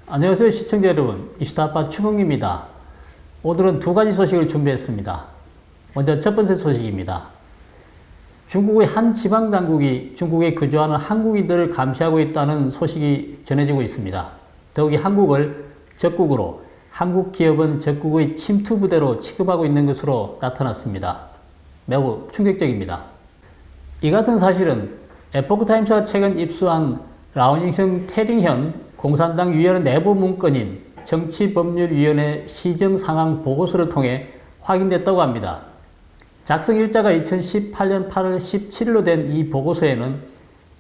안녕하세요 시청자 여러분, 이슈타파 추궁입니다. 오늘은 두 가지 소식을 준비했습니다. 먼저 첫 번째 소식입니다. 중국의 한 지방당국이 중국에 거주하는 한국인들을 감시하고 있다는 소식이 전해지고 있습니다. 더욱이 한국을 적국으로, 한국 기업은 적국의 침투 부대로 취급하고 있는 것으로 나타났습니다. 매우 충격적입니다. 이 같은 사실은 에포크타임스가 최근 입수한 라오닝성 태링현 공산당 위원회 내부 문건인 정치법률위원회 시정상황 보고서를 통해 확인됐다고 합니다. 작성 일자가 2018년 8월 17일로 된 이 보고서에는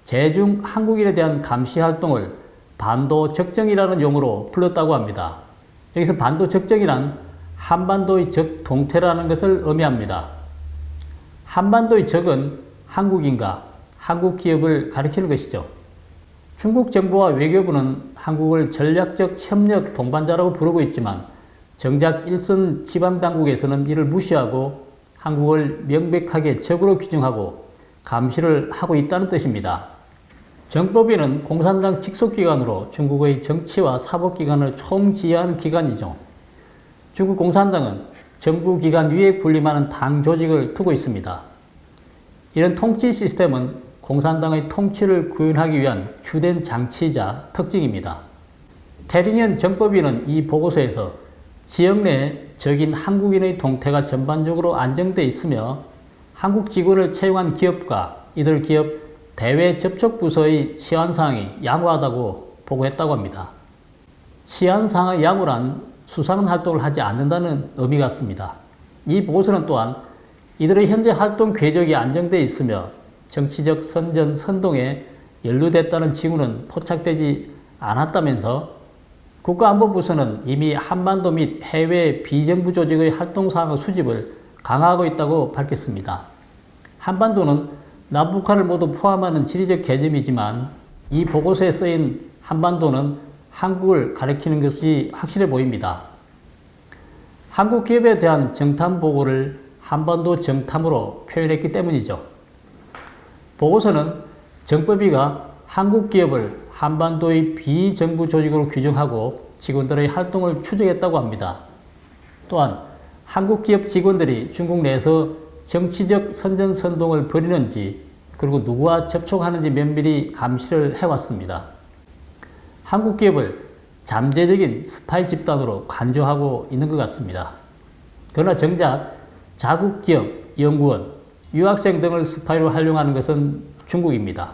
제중 한국인에 대한 감시 활동을 반도 적정이라는 용어로 불렀다고 합니다. 여기서 반도 적정이란 한반도의 적 동태라는 것을 의미합니다. 한반도의 적은 한국인과 한국 기업을 가리키는 것이죠. 중국 정부와 외교부는 한국을 전략적 협력 동반자라고 부르고 있지만 정작 일선 지방당국에서는 이를 무시하고 한국을 명백하게 적으로 규정하고 감시를 하고 있다는 뜻입니다. 정법위는 공산당 직속기관으로 중국의 정치와 사법기관을 총지휘하는 기관이죠. 중국 공산당은 정부기관 위에 군림하는 당 조직을 두고 있습니다. 이런 통치 시스템은 공산당의 통치를 구현하기 위한 주된 장치이자 특징입니다. 태링현 정법위는 이 보고서에서 지역 내 적인 한국인의 동태가 전반적으로 안정돼 있으며 한국 직원을 채용한 기업과 이들 기업 대외 접촉 부서의 치안 사항이 양호하다고 보고했다고 합니다. 치안 사항의 양호란 수상한 활동을 하지 않는다는 의미 같습니다. 이 보고서는 또한 이들의 현재 활동 궤적이 안정돼 있으며 정치적 선전, 선동에 연루됐다는 징후는 포착되지 않았다면서 국가안보부서는 이미 한반도 및 해외 비정부 조직의 활동사항 수집을 강화하고 있다고 밝혔습니다. 한반도는 남북한을 모두 포함하는 지리적 개념이지만 이 보고서에 쓰인 한반도는 한국을 가리키는 것이 확실해 보입니다. 한국 기업에 대한 정탐 보고를 한반도 정탐으로 표현했기 때문이죠. 보고서는 정법위가 한국 기업을 한반도의 비정부 조직으로 규정하고 직원들의 활동을 추적했다고 합니다. 또한 한국 기업 직원들이 중국 내에서 정치적 선전선동을 벌이는지 그리고 누구와 접촉하는지 면밀히 감시를 해왔습니다. 한국 기업을 잠재적인 스파이 집단으로 간주하고 있는 것 같습니다. 그러나 정작 자국 기업, 연구원, 유학생 등을 스파이로 활용하는 것은 중국입니다.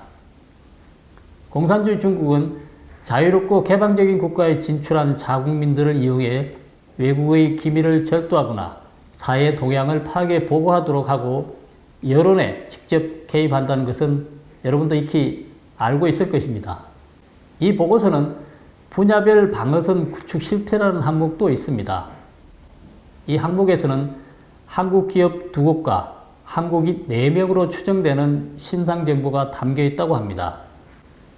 공산주의 중국은 자유롭고 개방적인 국가에 진출한 자국민들을 이용해 외국의 기밀을 절도하거나 사회 동향을 파악해 보고하도록 하고 여론에 직접 개입한다는 것은 여러분도 익히 알고 있을 것입니다. 이 보고서는 분야별 방어선 구축 실태라는 항목도 있습니다. 이 항목에서는 한국 기업 2곳과 한국인 4명으로 추정되는 신상정보가 담겨 있다고 합니다.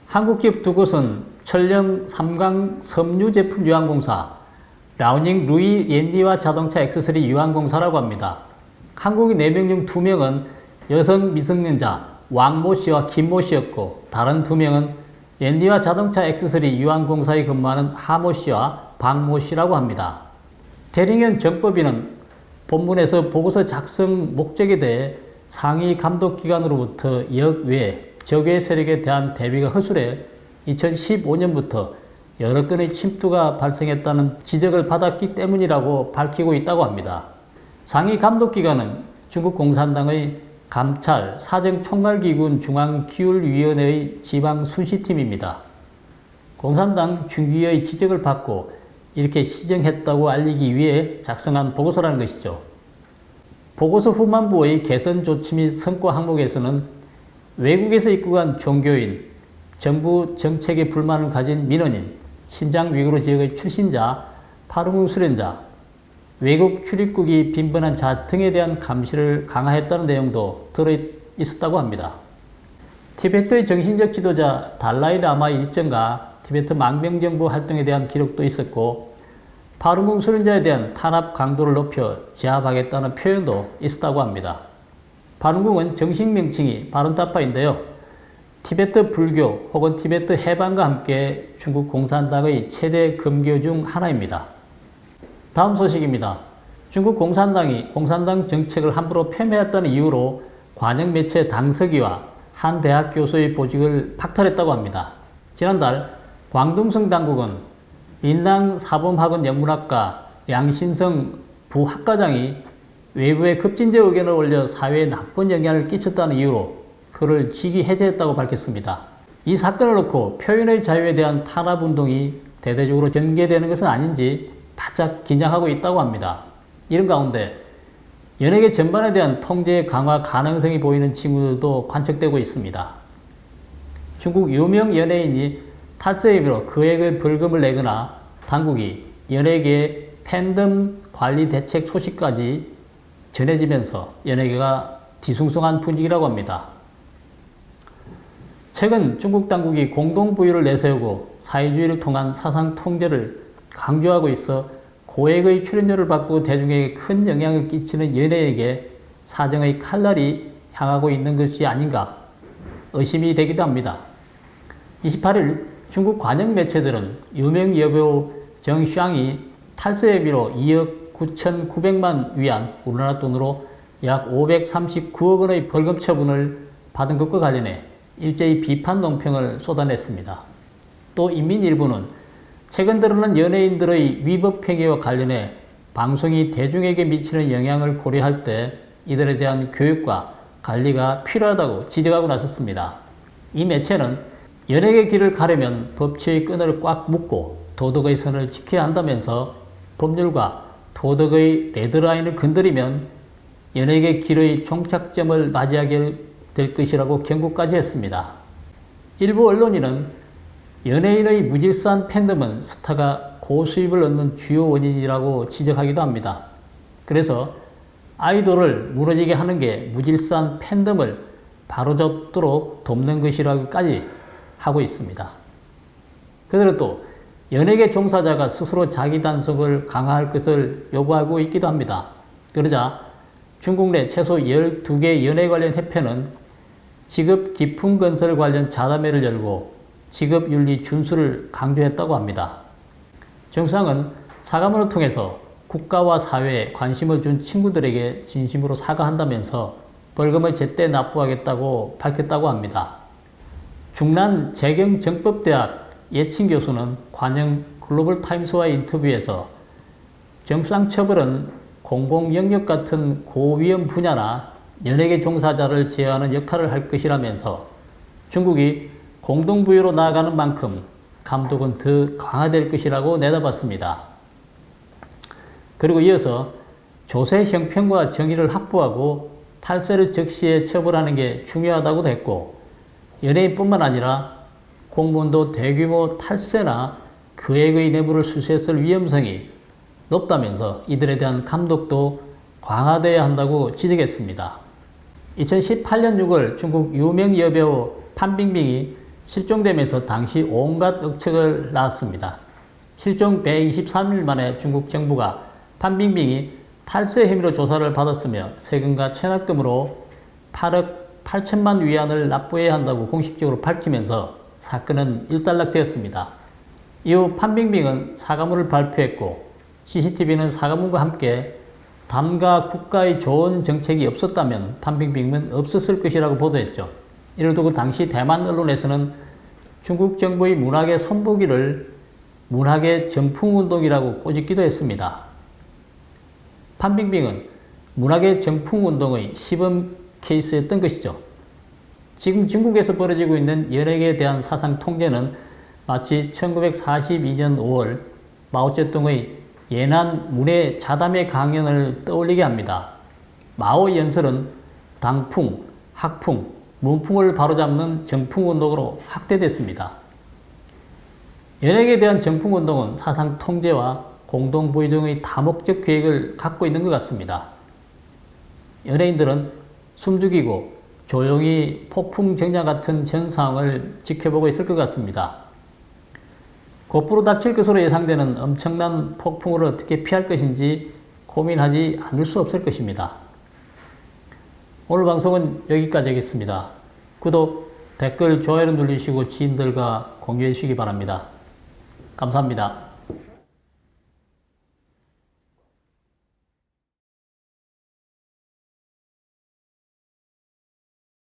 한국 기업 2곳은 천령 삼강 섬유 제품 유한공사, 라오닝 루이 옌리와 자동차 액세서리 유한공사라고 합니다. 한국인 4명 중 2명은 여성 미성년자 왕모 씨와 김모 씨였고 다른 2명은 옌리와 자동차 액세서리 유한공사에 근무하는 하모 씨와 박모 씨라고 합니다. 태링현 정법위는 본문에서 보고서 작성 목적에 대해 상위 감독기관으로부터 역외, 적외 세력에 대한 대비가 허술해 2015년부터 여러 건의 침투가 발생했다는 지적을 받았기 때문이라고 밝히고 있다고 합니다. 상위 감독기관은 중국 공산당의 감찰, 사정총괄기군 중앙기율위원회의 지방순시팀입니다. 공산당 중기의 지적을 받고 이렇게 시정했다고 알리기 위해 작성한 보고서라는 것이죠. 보고서 후반부의 개선 조치 및 성과 항목에서는 외국에서 입국한 종교인, 정부 정책에 불만을 가진 민원인, 신장 위구르 지역의 출신자, 파룬궁 수련자, 외국 출입국이 빈번한 자 등에 대한 감시를 강화했다는 내용도 들어있었다고 합니다. 티베트의 정신적 지도자 달라이 라마 일정과 티베트 망명정부 활동에 대한 기록도 있었고 파룬궁 수련자에 대한 탄압 강도를 높여 제압하겠다는 표현도 있었다고 합니다. 파룬궁은 정식 명칭이 바룬타파인데요. 티베트 불교 혹은 티베트 해방과 함께 중국 공산당의 최대 금교 중 하나입니다. 다음 소식입니다. 중국 공산당이 공산당 정책을 함부로 폄훼했다는 이유로 관영 매체 당서기와 한 대학 교수의 보직을 박탈했다고 합니다. 지난달 광둥성 당국은 인당 사범학원 영문학과 양신성 부학과장이 외부에 급진적 의견을 올려 사회에 나쁜 영향을 끼쳤다는 이유로 그를 직위 해제했다고 밝혔습니다. 이 사건을 놓고 표현의 자유에 대한 탄압운동이 대대적으로 전개되는 것은 아닌지 바짝 긴장하고 있다고 합니다. 이런 가운데 연예계 전반에 대한 통제 강화 가능성이 보이는 징후도 관측되고 있습니다. 중국 유명 연예인이 탈세 혐의로 그에게 벌금을 내거나 당국이 연예계의 팬덤 관리 대책 소식까지 전해지면서 연예계가 뒤숭숭한 분위기라고 합니다. 최근 중국 당국이 공동부유를 내세우고 사회주의를 통한 사상 통제를 강조하고 있어 고액의 출연료를 받고 대중에게 큰 영향을 끼치는 연예인에게 사정의 칼날이 향하고 있는 것이 아닌가 의심이 되기도 합니다. 28일 중국 관영 매체들은 유명 여배우 정샹이 탈세 혐의로 2억 9,900만 위안 우리나라 돈으로 약 539억 원의 벌금 처분을 받은 것과 관련해 일제히 비판 논평을 쏟아냈습니다. 또 인민일보는 최근 들어는 연예인들의 위법 행위와 관련해 방송이 대중에게 미치는 영향을 고려할 때 이들에 대한 교육과 관리가 필요하다고 지적하고 나섰습니다. 이 매체는 연예계 길을 가려면 법치의 끈을 꽉 묶고 도덕의 선을 지켜야 한다면서 법률과 도덕의 레드라인을 건드리면 연예계 길의 종착점을 맞이하게 될 것이라고 경고까지 했습니다. 일부 언론인은 연예인의 무질서한 팬덤은 스타가 고수입을 얻는 주요 원인이라고 지적하기도 합니다. 그래서 아이돌을 무너지게 하는 게 무질서한 팬덤을 바로잡도록 돕는 것이라고까지 하고 있습니다. 그대로 또 연예계 종사자가 스스로 자기 단속을 강화할 것을 요구하고 있기도 합니다. 그러자 중국 내 최소 12개 연예 관련 협회는 직업 기품 건설 관련 자담회를 열고 직업윤리 준수를 강조했다고 합니다. 정상은 사과문을 통해서 국가와 사회에 관심을 준 친구들에게 진심으로 사과한다면서 벌금을 제때 납부하겠다고 밝혔다고 합니다. 중난 재경정법대학 예친 교수는 관영 글로벌타임스와의 인터뷰에서 정상 처벌은 공공 영역 같은 고위험 분야나 연예계 종사자를 제어하는 역할을 할 것이라면서 중국이 공동부유로 나아가는 만큼 감독은 더 강화될 것이라고 내다봤습니다. 그리고 이어서 조세 형평과 정의를 확보하고 탈세를 적시에 처벌하는 게 중요하다고도 했고 연예인뿐만 아니라 공무원도 대규모 탈세나 거액의 뇌물을 수수했을 위험성이 높다면서 이들에 대한 감독도 강화되어야 한다고 지적했습니다. 2018년 6월 중국 유명 여배우 판빙빙이 실종되면서 당시 온갖 억측을 낳았습니다. 실종 123일 만에 중국 정부가 판빙빙이 탈세 혐의로 조사를 받았으며 세금과 체납금으로 8억 8천만 위안을 납부해야 한다고 공식적으로 밝히면서 사건은 일단락되었습니다. 이후 판빙빙은 사과문을 발표했고 CCTV는 사과문과 함께 담과 국가의 좋은 정책이 없었다면 판빙빙은 없었을 것이라고 보도했죠. 이를 두고 당시 대만 언론에서는 중국 정부의 문학의 선보기를 문학의 정풍운동이라고 꼬집기도 했습니다. 판빙빙은 문학의 정풍운동의 시범 케이스였던 것이죠. 지금 중국에서 벌어지고 있는 연예계에 대한 사상 통제는 마치 1942년 5월 마오쩌둥의 예난 문해 자담회 강연을 떠올리게 합니다. 마오의 연설은 당풍, 학풍, 문풍을 바로잡는 정풍운동으로 확대됐습니다. 연예계에 대한 정풍운동은 사상 통제와 공동부유 등의 다목적 계획을 갖고 있는 것 같습니다. 연예인들은 숨죽이고 조용히 폭풍 정장 같은 전 상황을 지켜보고 있을 것 같습니다. 곧바로 닥칠 것으로 예상되는 엄청난 폭풍을 어떻게 피할 것인지 고민하지 않을 수 없을 것입니다. 오늘 방송은 여기까지 하겠습니다. 구독, 댓글, 좋아요를 눌리시고 지인들과 공유해 주시기 바랍니다. 감사합니다.